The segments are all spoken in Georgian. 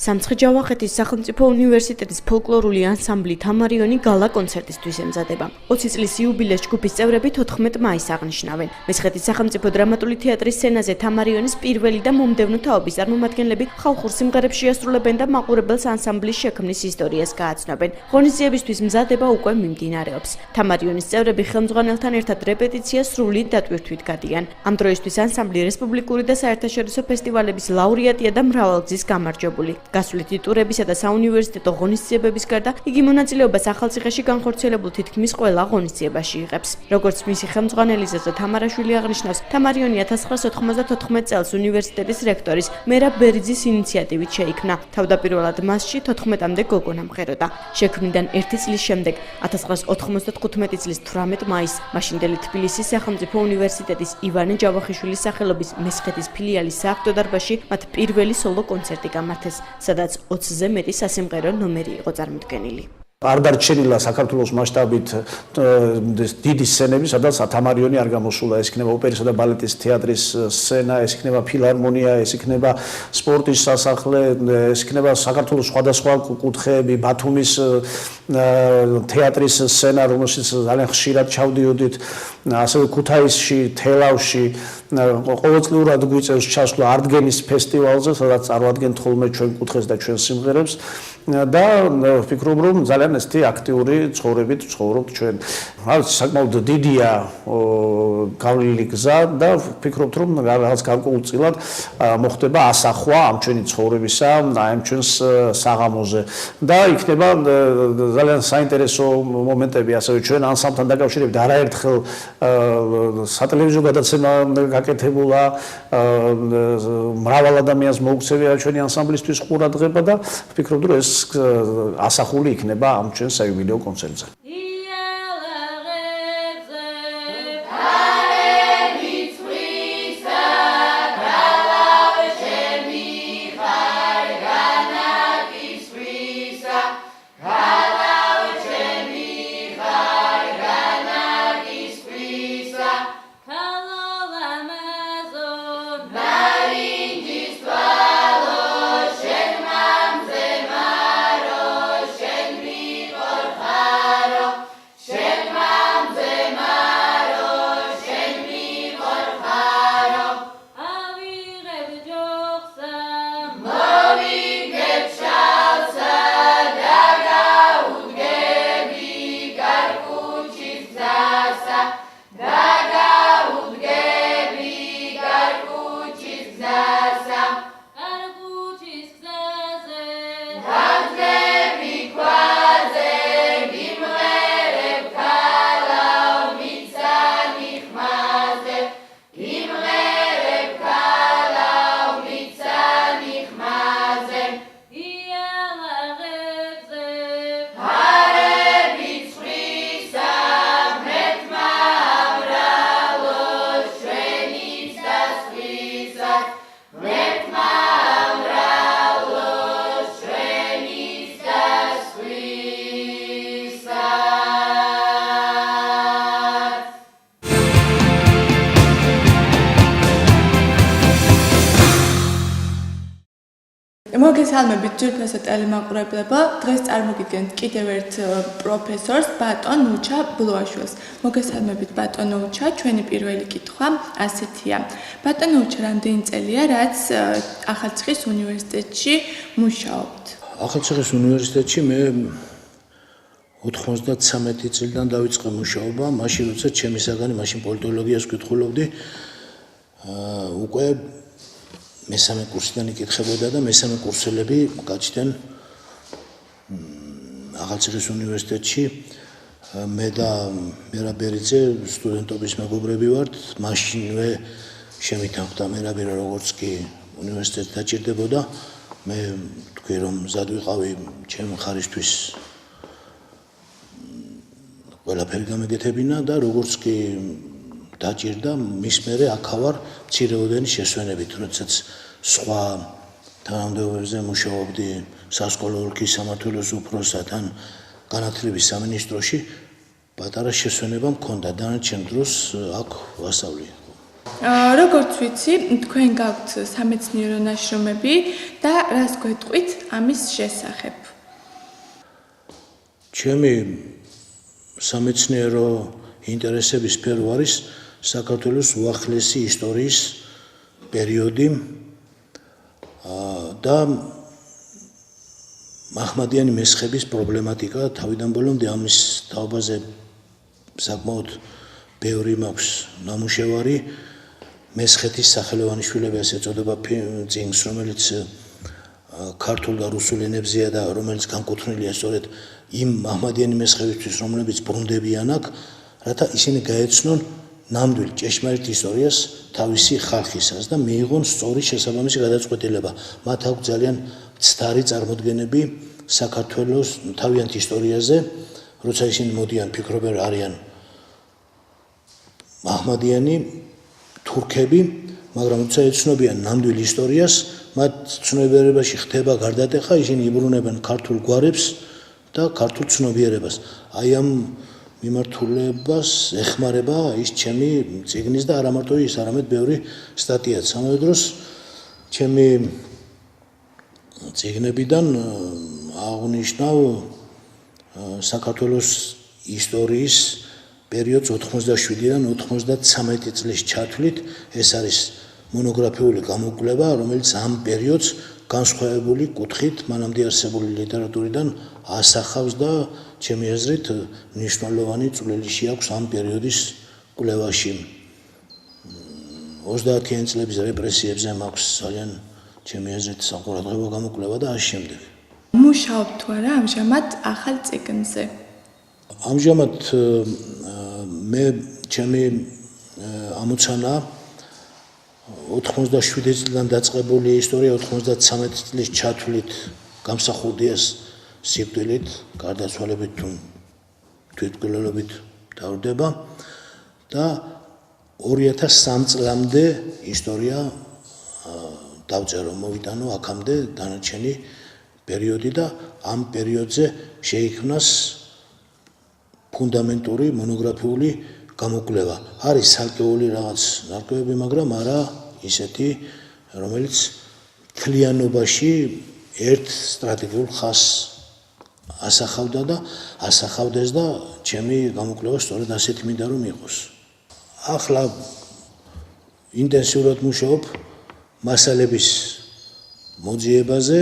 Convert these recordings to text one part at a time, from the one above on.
სამცხე-ჯავახეთის სახელმწიფო უნივერსიტეტის ფოლკლორული ანსამბლი თამარიონი გალა კონცერტისთვის ემზადება. 20 წლის იუბილეს ჯგუფის წევრები 14 მაისს აღნიშნავენ. მესხეთის სახელმწიფო დრამატული თეატრის სცენაზე თამარიონის პირველი და მომდევნო თაობის წარმომადგენლები ხალხურ სიმღერებს შეასრულებენ და მაყურებელს ანსამბლის შექმნის ისტორიას გააცნობენ. ღონისძიებისთვის მზადება უკვე მიმდინარეობს. თამარიონის წევრები ხელმძღვანელთან ერთად რეპეტიციას სრული დატვირთვით გადიან. ამ დროისთვის ანსამბლი რესპუბლიკური და საერთაშორისო ფესტივალების ლაურეატია და მრავალგზის გამარჯვებული. გასვლითი ტურებისა და საუნივერსიტეტო ღონისძიებების გარდა იგი მონაწილეობას ახალციხეში განხორციელებულ თითქმის ყველა ღონისძიებაში იღებს. როგორც მისი ხელმძღვანელი ზაზა თამარაშვილი აღნიშნავს, თამარიონი 1994 წელს უნივერსიტეტის რექტორის მერაბ ბერიძის ინიციატივით შეიქმნა. თავდაპირველად მასში 14-მდე გოგონა მღეროდა. შექმნიდან 1 წლის შემდეგ 1995 წლის 18 მაისს მაშინდელი თბილისის სახელმწიფო უნივერსიტეტის ივანე ჯავახიშვილის სახელობის მესხეთის ფილიალის სააქტო დარბაზში მათ პირველი სოლო კონცერტი გამართეს, სადაც 20-ზე მეტი სასიმღერო ნომერი იყო წარმოდგენილი. არ დარჩენილა საქართველოს მასშტაბით დიდი სცენები, სადაც თამარიონი არ გამოსულა. ეს იქნება ოპერისა და ბალეტის თეატრის სცენა, ეს იქნება ფილარმონია, ეს იქნება სპორტის სასახლე, ეს იქნება საქართველოს სხვადასხვა კუთხეები, ბათუმის თეატრის სცენა, რომელშიც ძალიან ხშირად ჩავდიოდით, ასევე ქუთაისში, თელავში. ყოველწლიურად გვიწევს ჩასვლა არტგენის ფესტივალზე, სადაც წარმოადგენთ ხოლმე ჩვენ კუთხეს და ჩვენ სიმღერებს და ვფიქრობ, რომ ძალიან ესეთი აქტიური ცხოვრებით ცხოვრობთ ჩვენ. საკმაოდ დიდია გავლილი გზა და ვფიქრობთ, რომ რაღაც გარკვეულწილად მოხდება ასახვა ამ ჩვენი ცხოვრებისა, ამ ჩვენს საღამოზე და იქნება ძალიან საინტერესო მომენტები ასევე ჩვენ ანსამბლთან დაკავშირებით. არაერთხელ სატელევიზიო გადაცემა გაკეთებულა, მრავალ ადამიანს მოუქცევია ჩვენი ანსამბლისთვის ყურადღება და ვფიქრობ, რომ ეს ასახული იქნება ამ ჩვენ საიუბილეო კონცერტზე. მოგესალმებით ძვირფასო ტელემაყურებლებო, დღეს წარმოგიდგენთ კიდევ ერთ პროფესორს, ბატონ ნუჩა ბლუაშვილს. მოგესალმებით ბატონ ნუჩა, ჩვენი პირველი კითხვა ასეთია. ბატონ ნუჩა, რამდენი წელია, რაც ახალციხის უნივერსიტეტში მუშაობთ? ახალციხის უნივერსიტეტში მე 93 წლიდან დავიწყე მუშაობა, მაშინ როცა ჩემი საგანი, მაშინ პოლიტოლოგიას ვკითხულობდი, უკვე მესამე კურსიდან იკითხებოდა და მესამე კურსელები გაჩნდნენ ახალციხის უნივერსიტეტში. მე და მერაბ ბერიძე სტუდენტობის მეგობრები ვართ. მაშინვე შემითანხმდა მერაბი, როგორც კი უნივერსიტეტი დაჭირდებოდა, მე თქვი რომ მზად ვიყავი ჩემი ხარისთვის ყველაფერი გამეკეთებინა და როგორც კი დაჭირდა, მის მერე აქავარ მცირეოდენი შესვენებით, როდესაც სხვა თანამდებობებზე მუშაობდი სასკოლო ოლქის სამმართველოს უფროსთან განათლების სამინისტროში, პატარა შესვენება მქონდა, დანარჩენ დროს აქ ვასწავლი. როგორც ვიცი, თქვენ გაქვთ სამეცნიერო ნაშრომები და რას გვეტყვით ამის შესახებ? ჩემი სამეცნიერო ინტერესების სფერო არის საქართველოს უახლესი ისტორიის პერიოდი და მაჰმადიანი მესხების პრობლემატიკა თავიდან ბოლომდე ამის თაობაზე საკმაოდ ბევრი მაქვს ნამუშევარი მესხეთის სახელოვანი შვილები ასე ეწოდება წიგნს რომელიც ქართულ და რუსულ ენებზეა და რომელიც განკუთვნილია სწორედ იმ მაჰმადიანი მესხებისთვის რომლებიც ბრუნდებიან აქ რათა ისინი გაეცნონ ნამდვილ ჭეშმარიტ ისტორიას თავისი ხალხისას და მიიღონ სწორი შესაბამისი გადაწყვეტილება მათ აქვს ძალიან მცდარი წარმოდგენები საქართველოს თავიანთ ისტორიაზე როცა ისინი მოდიან ფიქრობენ არიან მაჰმადიანი თურქები მაგრამ როცა ეცნობიან ნამდვილ ისტორიას მათ ცნობიერებაში ხდება გარდატეხა ისინი იბრუნებენ ქართულ გვარებს და ქართულ ცნობიერებას აი ამ მიმართულებას ეხმარება ის ჩემი წიგნის და არა მარტო ის არამედ ბევრი სტატიაც ამავე დროს ჩემი წიგნებიდან აღნიშნავ საქართველოს ისტორიის პერიოდს 87-დან 93 წლის ჩათვლით ეს არის მონოგრაფიული გამოკვლევა რომელიც ამ პერიოდს განსხვავებული კუთხით მანამდე არსებული ლიტერატურიდან ასახავს და ჩემი აზრით მნიშვნელოვანი წვლილი აქვს ამ პერიოდის კვლევაში 30-იან წლების რეპრესიებზე მაქვს ძალიან ჩემი აზრით საყურადღებო გამოკვლევა და ამ შემდეგ მუშაობთ თუ არა ამჟამად ახალ წიგნზე ამჟამად მე ჩემი ამოცანა 87 წლიდან დაწყებული ისტორია 93 წლის ჩათვლით გამსახურდიას სიკვდილით, გარდაცვალებით თუ თვითმკვლელობით დავრდება და 2003 წლამდე ისტორია დავწერო, მოვიტანო აქამდე დანარჩენი პერიოდი და ამ პერიოდზე შეიქმნას ფუნდამენტური მონოგრაფიული გამოკვლევა. არის ცალკეული რაღაც ნარკვევები, მაგრამ არა ისეთი, რომელიც მთლიანობაში ერთ სტრატეგიულ ხაზს ასახავდა და ასახავდეს და ჩემი გამოკვლევა სწორედ ასეთი მინდა რომ იყოს. ახლა ინტენსიურად მუშაობ მასალების მოძიებაზე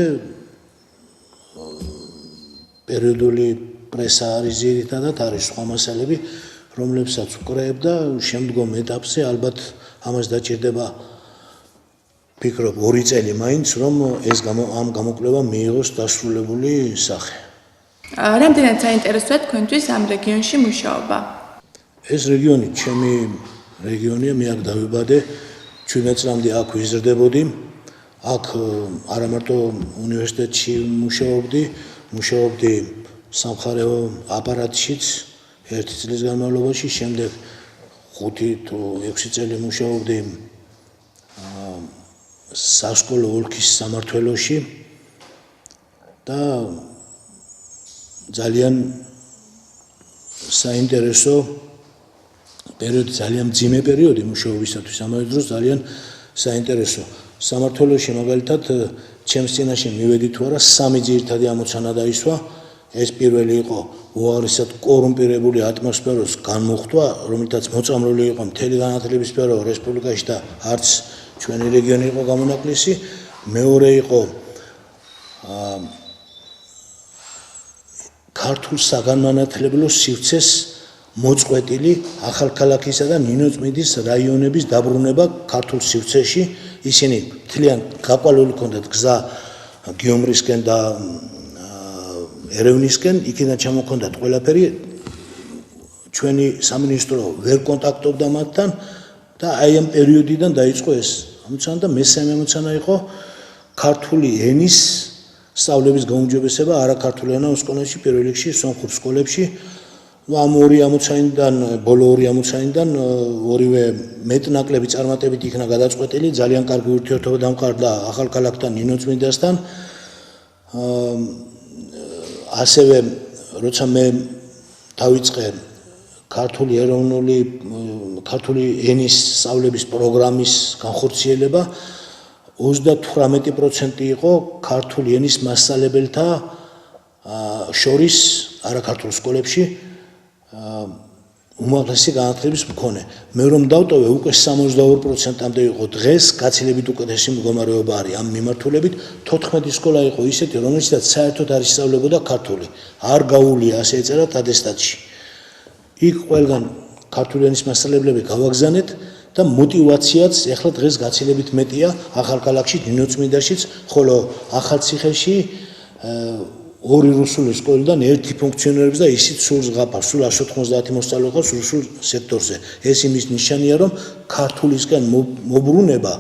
პერიოდული პრესა არის ძირითადად არის სხვა მასალები რომლებსაც ვკრებ და შემდგომ ეტაპზე ალბათ ამას დაჭირდება ფიქრობ 2 წელი მაინც რომ ეს ამ გამოკვლევა მიიღოს დასრულებული სახე. რამდენად საინტერესოა თქვენთვის ამ რეგიონში მუშაობა? ეს რეგიონი ჩემი რეგიონია, მე აქ დავიბადე, 17 წლამდე აქ ვიზრდებოდი. აქ არა მარტო უნივერსიტეტში მუშაობდი სამხარეო აპარატშიც 1 წლის განმავლობაში, შემდეგ 5 თუ 6 წელი მუშაობდი სასკოლო ოლქის სამმართველოში და ძალიან საინტერესო პერიოდი, ძალიან მძიმე პერიოდი მუშაობისათვის, ამავე დროს ძალიან საინტერესო. სამმართველოში მაგალითად ჩემს წინაშე მივედი თუ არა 3 ძირითადი ამოცანა დაისვა. ეს პირველი იყო უაღრესად კორუმპირებული ატმოსფეროს განმუხტვა, რომელთაც მოწამლული იყო მთელი განათლების სფერო რესპუბლიკაში და არც ჩვენი რეგიონი იყო გამონაკლისი. მეორე იყო ქართულ საგანმანათლებლო სივრცეს მოწყვეტილი ახალქალაქისა და ნინოწმინდის რაიონების დაბრუნება ქართულ სივრცეში. ისინი მთლიან გაყვალული ჰქონდათ გზა გიომრისკენ და ერევნისკენ, იქიდან ჩამოქონდათ ყველაფერი. ჩვენი სამინისტრო ვერ კონტაქტობდა მათთან და აი ამ პერიოდიდან დაიწყო ეს ამოცანა და მესამე ამოცანა იყო ქართული ენის სწავლების გაუმჯობესება არაქართული ენა ოსკონაში, პირველ რიგში სომხურ სკოლებში. ამ ორი ამოცანიდან, ბოლო ორი ამოცანიდან ორივე მეტნაკლები წარმატებით იქნა გადაწყვეტილი, ძალიან კარგი ურთიერთობა დამყარდა ახალქალაქთან, ნინოწმინდასთან. ასევე როცა მე დავიწყე ქართული ენის სწავლების პროგრამის განხორციელება 38% იყო ქართული ენის მასწავლებელთა შორის არაქართულ სკოლებში უმაღლესი განათლების მქონე. მე რომ დავტოვე, უკვე 62%-მდე იყო დღეს გაცილებით უკეთესი მდგომარეობა არის ამ მიმართულებით. 14 სკოლა იყო ისეთი, რომელშიც საერთოდ არ ისწავლებოდა ქართული. არ გაუვლია, ასე ეწერათ ატესტატში. იქ ყველგან ქართული ენის მასწავლებლები გავაგზავნეთ და мотивაციაც ეხლა დღეს გაცილებით მეტია ახალქალაქში, ნინოწმინდაშიც, ხოლო ახალციხეში ორი რუსული სკოლიდან ერთი ფუნქციონირებს და ისიც სულ ზღაპარს, სულ 190 მოსწავლე ყავს რუსულ სექტორზე. ეს იმის ნიშანია, რომ ქართულისგან მობრუნება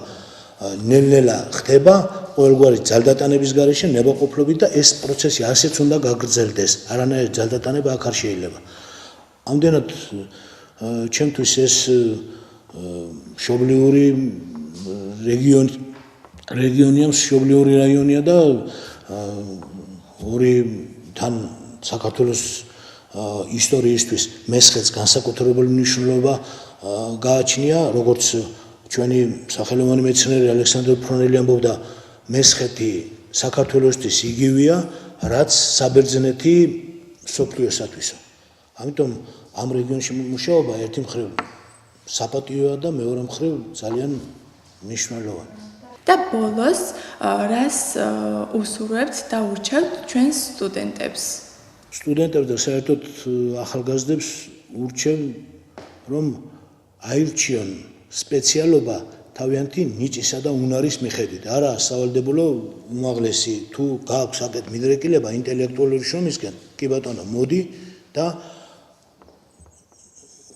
ნელ-ნელა ხდება ყოველგვარი ძალდატანების გარეშე, ნებაყოფლობით და ეს პროცესი ასეც უნდა გაგრძელდეს. არანაირი ძალდატანება აქ არ შეიძლება. ამდენად ჩემთვის ეს მშობლიური რეგიონია, მშობლიური რაიონია და ორი თან საქართველოს ისტორიისთვის მესხეთს განსაკუთრებული მნიშვნელობა გააჩნია, როგორც ჩვენი სახელოვანი მეცნიერი ალექსანდრე ფრონელი ამბობდა, მესხეთი საქართველოსთვის იგივეა, რაც საბერძნეთი მსოფლიოსათვისო. ამიტომ ამ რეგიონში მუშაობა ერთი მხრივ საპატიოა და მეორე მხრივ ძალიან მნიშვნელოვანი. და ბოლოს რას უსურვებთ და ურჩევთ ჩვენს სტუდენტებს? სტუდენტებს და საერთოდ ახალგაზრდებს ურჩევ, რომ აირჩიონ სპეციალობა თავიანთი ნიჭისა და უნარის მიხედვით. არა სავალდებულო უმაღლესი, თუ გააქვს აკეთ მიდრეკილება ინტელექტუალური შრომისკენ, კი ბატონო, მოდი და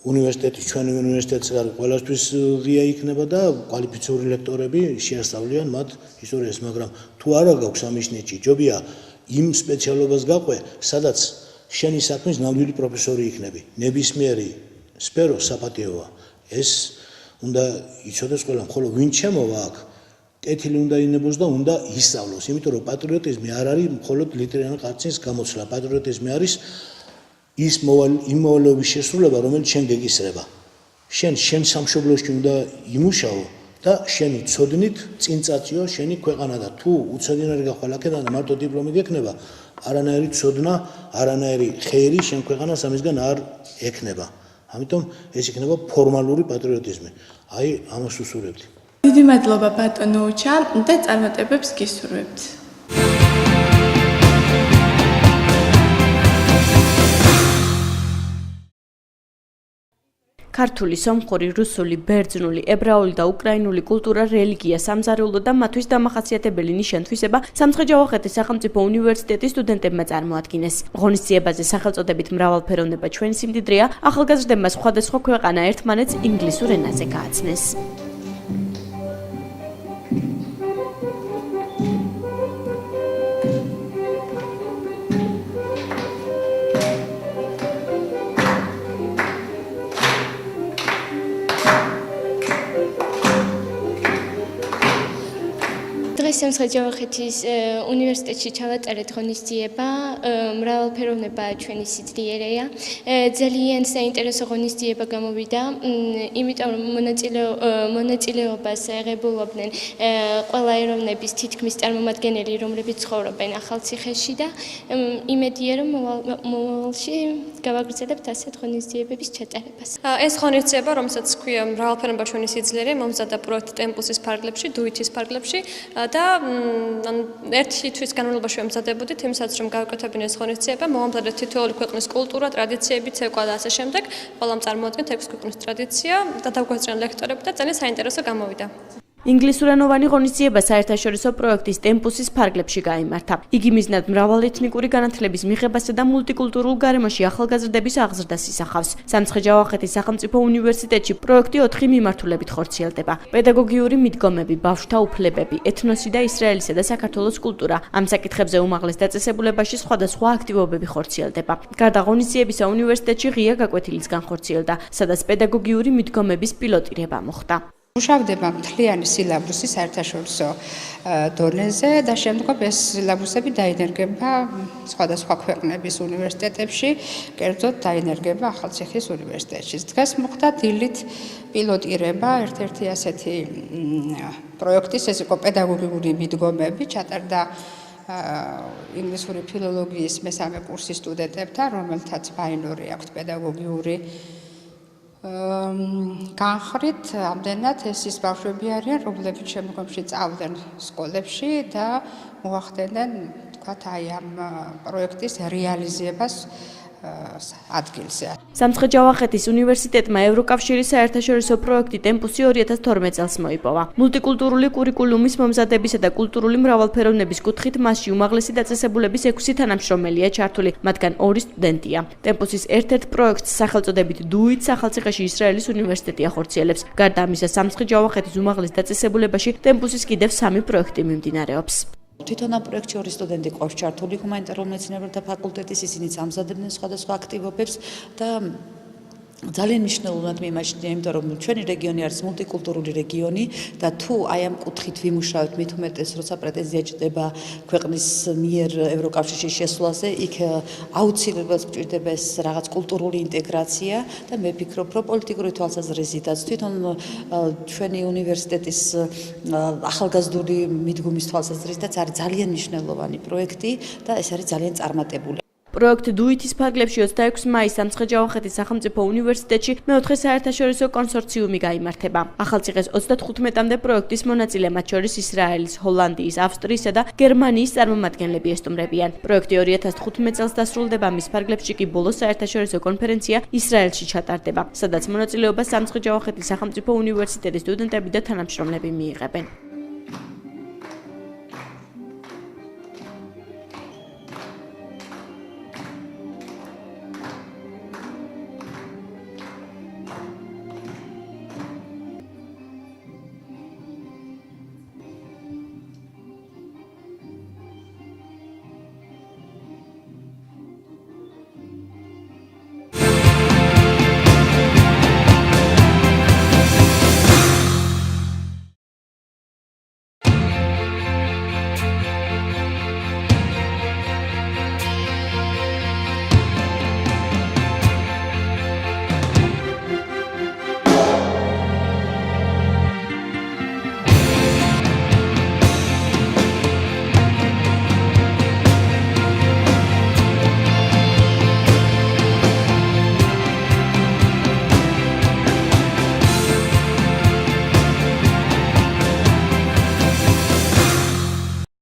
უნივერსიტეტი, ჩვენი უნივერსიტეტი ყველასთვის ღია იქნება და კვალიფიციური ლექტორები შეასწავლიან მათ ისტორიას, მაგრამ თუ არა გაქვს ამის ნიჭი, ჯობია იმ სპეციალობას გაყვე, სადაც შენი საქმის ნამდვილი პროფესორი იქნები. ნებისმიერი სფერო საპატიოა. ეს უნდა იცოდეს ყველამ, ხოლო ვინ ჩემოვა აქ, კეთილი უნდა ინებოს და უნდა ისწავლოს, იმიტომ რომ პატრიოტიზმი არ არის მხოლოდ ლიტერატურული ყარცის გამოცვლა. პატრიოტიზმი არის ის მოვალეობის შესრულება, რომელიც შენ გეკისრება. შენ სამშობლოში უნდა იმუშაო და შენი ცოდნით წინ წაწიო შენი ქვეყანა და თუ უცოდინარი გახვალ აქედან მარტო დიპლომი გექნება, არანაირი ცოდნა, არანაირი ხეირი შენ ქვეყანას ამისგან არ ექნება. ამიტომ ეს იქნება ფორმალური პატრიოტიზმი. აი, ამას უსურვებდი. დიდი მადლობა ბატონო უჩა და წარმატებებს გისურვებთ. ქართული, სომხური, რუსული, ბერძნული, ებრაული და უკრაინული კულტურა, რელიგია, სამზარეულო და მათთვის დამახასიათებელი ნიშან-თვისება სამცხე-ჯავახეთის სახელმწიფო უნივერსიტეტის სტუდენტებმა წარმოადგინეს. ღონისძიებაზე სახელწოდებით მრავალფეროვნება ჩვენი სიმდიდრეა, ახალგაზრდებმა სხვადასხვა ქვეყანა ერთმანეთს ინგლისურ ენაზე გააცნეს. დღეს სამცხე-ჯავახეთის უნივერსიტეტში ჩავაწერეთ ღონისძიება, მრავალფეროვნება ჩვენი სიძლიერეა. ძალიან საინტერესო ღონისძიება გამოვიდა, იმიტომ რომ მონაწილეობას ეღებულობდნენ ყველა ეროვნების თითქმის წარმომადგენელი, რომლებიც ცხოვრობენ ახალციხეში და იმედია, რომ მომავალში გავაგრძელებთ ასეთ ღონისძიებების ჩატარებას. ეს ღონისძიება, რომელსაც ქვია მრავალფეროვნება ჩვენი სიძლიერე, მომზადდა პროექტ ტემპუსის ფარგლებში, დუითის ფარგლებში და ერთი თვის განმავლობაში ვემზადებოდით იმასაც, რომ გავაკეთებინე ეს ღონისძიება, მოვამზადეთ თითოეული ქვეყნის კულტურა, ტრადიციები, ცეკვა და ასე შემდეგ. ყველამ წარმოადგენთ 6 ქვეყნის ტრადიცია და დაგვეწრიან ლექტორები და ძალიან საინტერესო გამოვიდა. ინგლისურენოვანი ღონისძიება საერთაშორისო პროექტის ტემპუსის ფარგლებში გაიმართა. იგი მიზნად მრავალეთნიკური განათლების მიღებასა და მულტიკულტურულ გარემოში ახალგაზრდების აღზრდას ისახავს. სამცხე-ჯავახეთის სახელმწიფო უნივერსიტეტში პროექტი 4 მიმართულებით ხორციელდება. პედაგოგიური მიდგომები, ბავშვთა უფლებები, ეთნოსი და ისრაელისა და საქართველოს კულტურა. ამ საკითხებზე უმაღლეს დაწესებულებაში სხვადასხვა აქტივობები ხორციელდება. გარდა ღონისძიებისა, უნივერსიტეტში ღია გაკვეთილიც განხორციელდა, სადაც პედაგოგიური მიდგომების პილოტირება მოხდა. მუშავდება მთლიანი სილაბუსი საერთაშორისო დონეზე და შემდგომ ეს სილაბუსები დაინერგება სხვადასხვა ქვეყნების უნივერსიტეტებში, კერძოდ დაინერგება ახალციხის უნივერსიტეტში. დღეს მოხდა დილით პილოტირება ერთ-ერთი ასეთი პროექტის, ეს იყო პედაგოგიური მიდგომები, ჩატარდა ინგლისური ფილოლოგიის მესამე კურსის სტუდენტებთან, რომელთაც ბაინორი აქვთ პედაგოგიური განხრით, ამდენად ეს ის ბავშვები არიან, რომლებიც შემდგომში წავდნენ სკოლებში და მოახდენენ, თქვათ, აი ამ პროექტის რეალიზებას ადგილზე. სამცხე-ჯავახეთის უნივერსიტეტმა ევროკავშირის საერთაშორისო პროექტი ტემპუსი 2012 წელს მოიპოვა. მულტიკულტურული კურიკულუმის მომზადებისა და კულტურული მრავალფეროვნების კუთხით მასში უმაღლესი დაწესებულების 6 თანამშრომელია ჩართული, მათგან 2 სტუდენტია. ტემპუსის ერთ-ერთ პროექტს სახელწოდებით დუით სახელმწიფოში ისრაელის უნივერსიტეტი ახორციელებს. გარდა ამისა, სამცხე-ჯავახეთის უმაღლეს დაწესებულებაში ტემპუსის კიდევ 3 პროექტი მიმდინარეობს. თვითონ ამ პროექტში 2 სტუდენტი ყავს ჩართული ჰუმანიტარულ მეცნიერებათა ფაკულტეტის, ისინიც ამზადებდნენ სხვადასხვა აქტივობებს და ძალიან მნიშვნელოვნად მიმაჩნია, იმიტომ რომ ჩვენი რეგიონი არის მულტიკულტურული რეგიონი და თუ აი ამ კუთხით ვიმუშავებთ, მით უმეტეს, როცა პრეტენზია ჭდება ქვეყნის მიერ ევროკავშირში შესვლაზე, იქ აუცილებლად გვჭირდება ეს რაღაც კულტურული ინტეგრაცია და მე ვფიქრობ, რომ პოლიტიკური თვალსაზრისითაც თვითონ ჩვენი უნივერსიტეტის ახალგაზრდული მიდგომის თვალსაზრისითაც არის ძალიან მნიშვნელოვანი პროექტი და ეს არის ძალიან წარმატებული. პროექტ დუითის ფარგლებში 26 მაისს სამცხე-ჯავახეთის სახელმწიფო უნივერსიტეტში მეოთხე საერთაშორისო კონსორციუმი გაიმართება. ახალციხეს 35-მდე პროექტის მონაწილე, მათ შორის ისრაელის, ჰოლანდიის, ავსტრიისა და გერმანიის წარმომადგენლები ესტუმრებიან. პროექტი 2015 წელს დასრულდება, მის ფარგლებში კი ბოლოს საერთაშორისო კონფერენცია ისრაელში ჩატარდება, სადაც მონაწილეობას სამცხე-ჯავახეთის სახელმწიფო უნივერსიტეტის სტუდენტები და თანამშრომლები მიიღებენ.